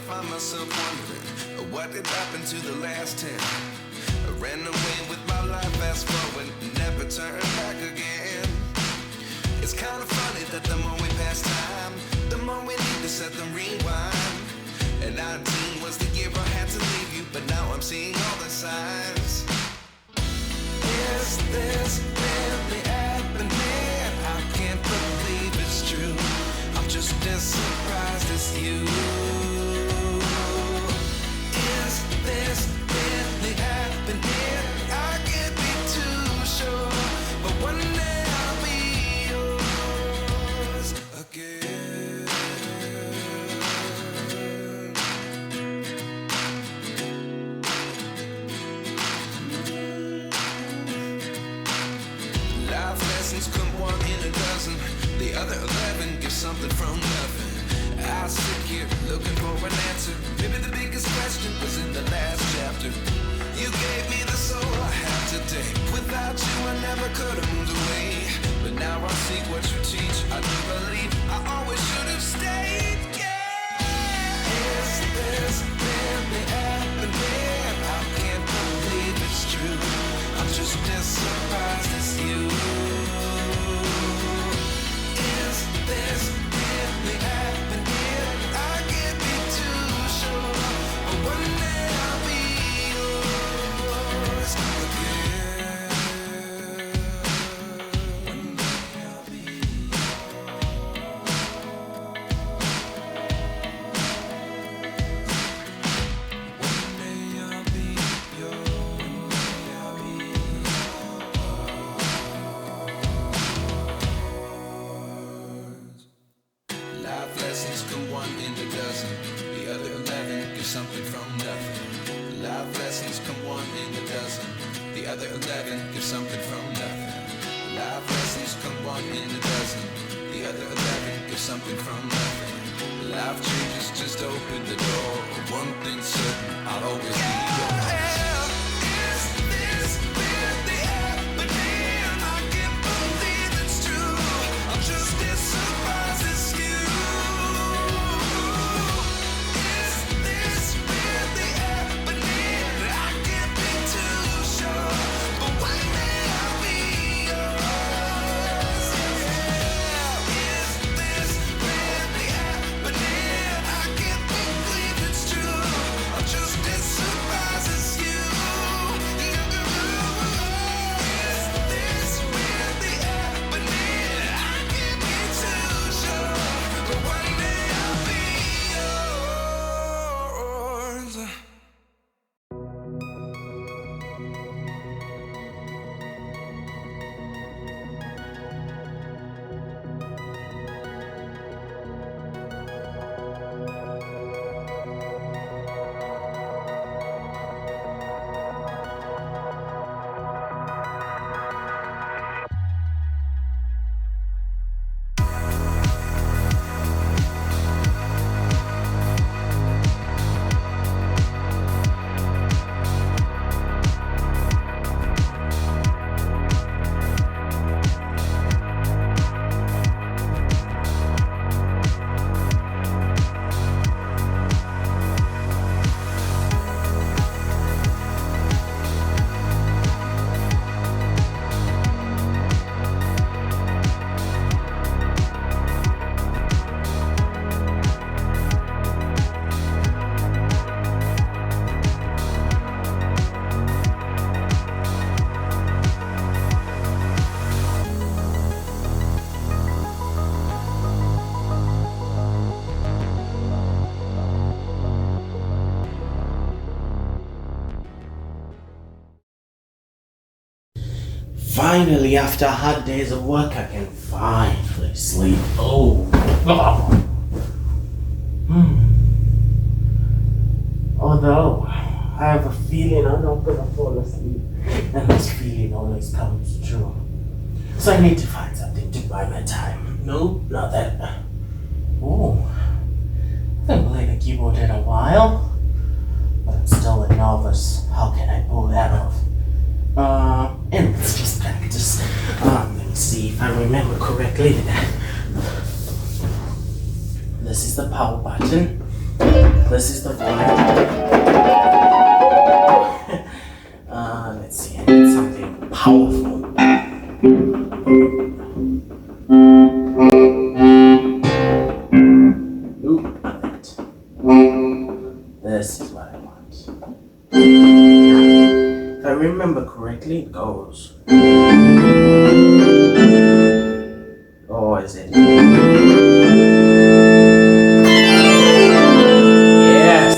find myself wondering what did happen to the last 10. I ran away with my life, fast forward, never turn back again. It's kind of funny that the more we pass time, the more we need to set them rewind. And 19 was the year I had to leave you, but now I'm seeing all the signs. Is this really happening? I can't believe it's true. I'm just as surprised as you. Is this really happening? I can't be too sure, but one day I'll be yours again. Life lessons come one in a dozen. The other 11 give something from nothing. I sit here looking for an answer. Maybe the biggest question was in the last chapter. You gave me the soul I have today. Without you I never could have moved away. But now I seek what you teach. I do believe I always should have stayed. Yeah. Is this really happening? I can't believe it's true. surprised as you. Is this really happening? I can't be too sure, but one day I'll be yours again. One day I'll be life lessons come one in a dozen. The other 11 get something from nothing. Life lessons come one in a dozen. The other 11 get something from nothing. Life lessons come one in a dozen. The other 11 get something from nothing. Life changes, just open the door. One thing's certain, I'll always be yours. Is this really happening? I can't believe it's true. I'm just as surprised as you. Is this really happening? I can't be too sure, but one day I'll be yours. Is this really happening? I can't believe it's true. I'm just as surprised as you. Is this really happening? I can't be too sure, but one day I'll be yours. Finally, after hard days of work, I can finally sleep. Oh. Although, I have a feeling I'm not gonna fall asleep, and this feeling always comes true. So I need to find something to buy my time. Nope, not that. Oh, I haven't played the keyboard in a while, but I'm still a novice. How can I pull that off? And let's just practice. Let me see if I remember correctly. This is the power button. This is the volume. Let's see, I need something powerful. Ooh, not that. This is what I want. If I remember correctly, it goes. Or is it? Yes!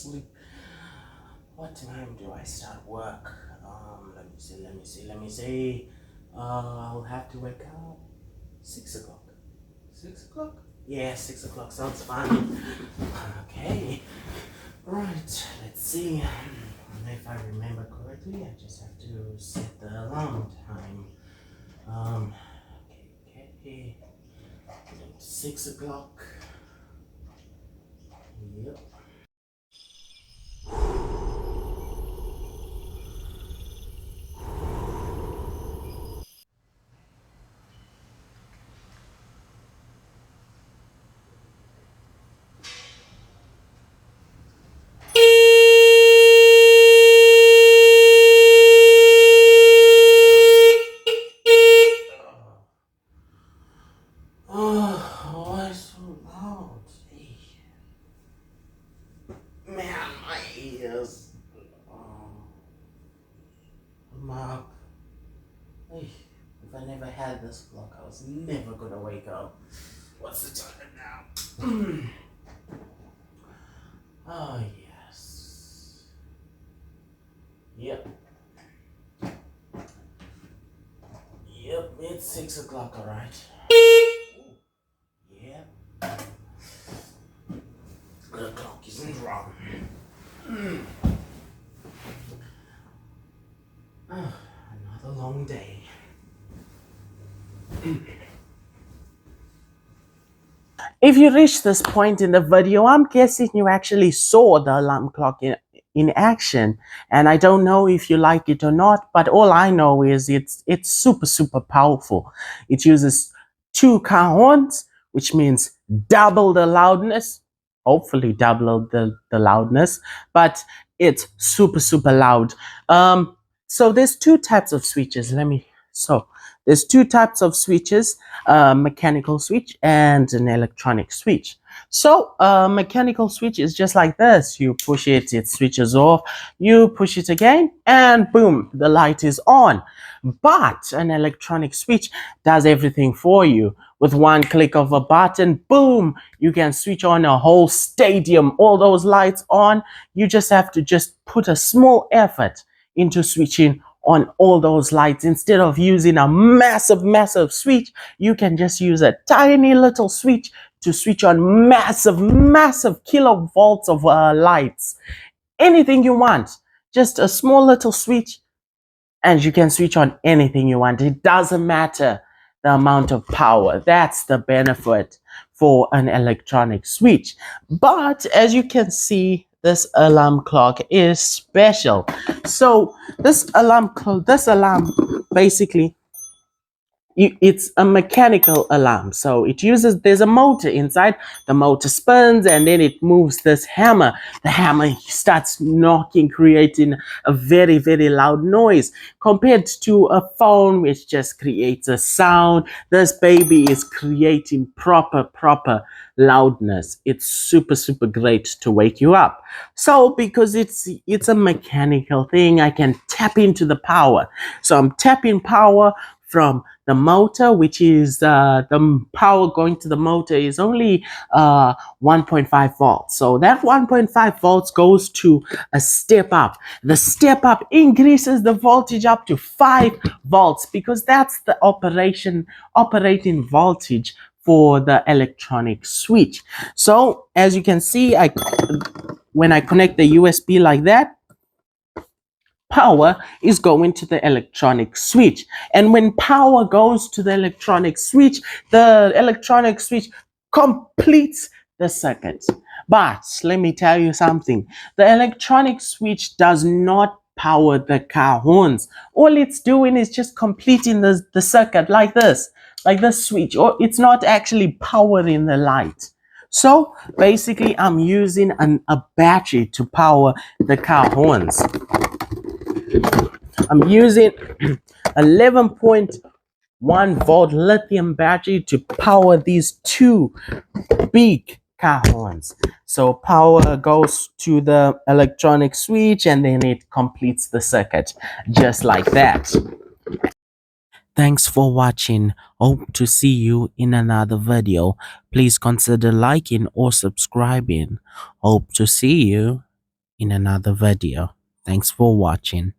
asleep. What time do I start work? Let me see. I'll have to wake up 6 o'clock. 6 o'clock? Yeah, 6 o'clock sounds fine. Okay. Right, let's see. If I remember correctly, I just have to set the alarm time. Okay. 6 o'clock. Yep. Oh, why so loud? Hey, man, my ears. Oh, I'm up. Hey, if I never had this clock, I was never gonna wake up. What's the time now? Oh, yes. Yep. Yep, it's 6 o'clock, alright. Yep. The clock isn't wrong. Another long day. If you reach this point in the video, I'm guessing you actually saw the alarm clock in action. And I don't know if you like it or not, but all I know is it's super powerful. It uses two car horns, which means double the loudness, hopefully double the loudness, but it's super loud. So there's two types of switches. There's two types of switches, a mechanical switch and an electronic switch. So a mechanical switch is just like this. You push it, it switches off. You push it again and boom, the light is on. But an electronic switch does everything for you. With one click of a button, boom, you can switch on a whole stadium, all those lights on. You just have to just put a small effort into switching on all those lights. Instead of using a massive switch, you can just use a tiny little switch to switch on massive kilovolts of lights. Anything you want, just a small little switch and you can switch on anything you want. It doesn't matter the amount of power. That's the benefit for an electronic switch. But as you can see, this alarm clock is special. So this alarm basically, it's a mechanical alarm. So it uses, there's a motor inside, the motor spins and then it moves this hammer. The hammer starts knocking, creating a very loud noise. Compared to a phone which just creates a sound, this baby is creating proper loudness. It's super great to wake you up. So because it's a mechanical thing, I can tap into the power. So I'm tapping power from the motor, which is the power going to the motor is only 1.5 volts. So that 1.5 volts goes to a step up. The step up increases the voltage up to 5 volts because that's the operating voltage for the electronic switch. So as you can see, when I connect the USB like that, power is going to the electronic switch. And when power goes to the electronic switch completes the circuit. But let me tell you something. The electronic switch does not power the car horns. All it's doing is just completing the circuit like this switch, or it's not actually powering the light. So basically I'm using a battery to power the car horns. I'm using 11.1 volt lithium battery to power these two big car horns. So power goes to the electronic switch and then it completes the circuit just like that. Thanks for watching. Hope to see you in another video. Please consider liking or subscribing. Hope to see you. in another video. Thanks for watching.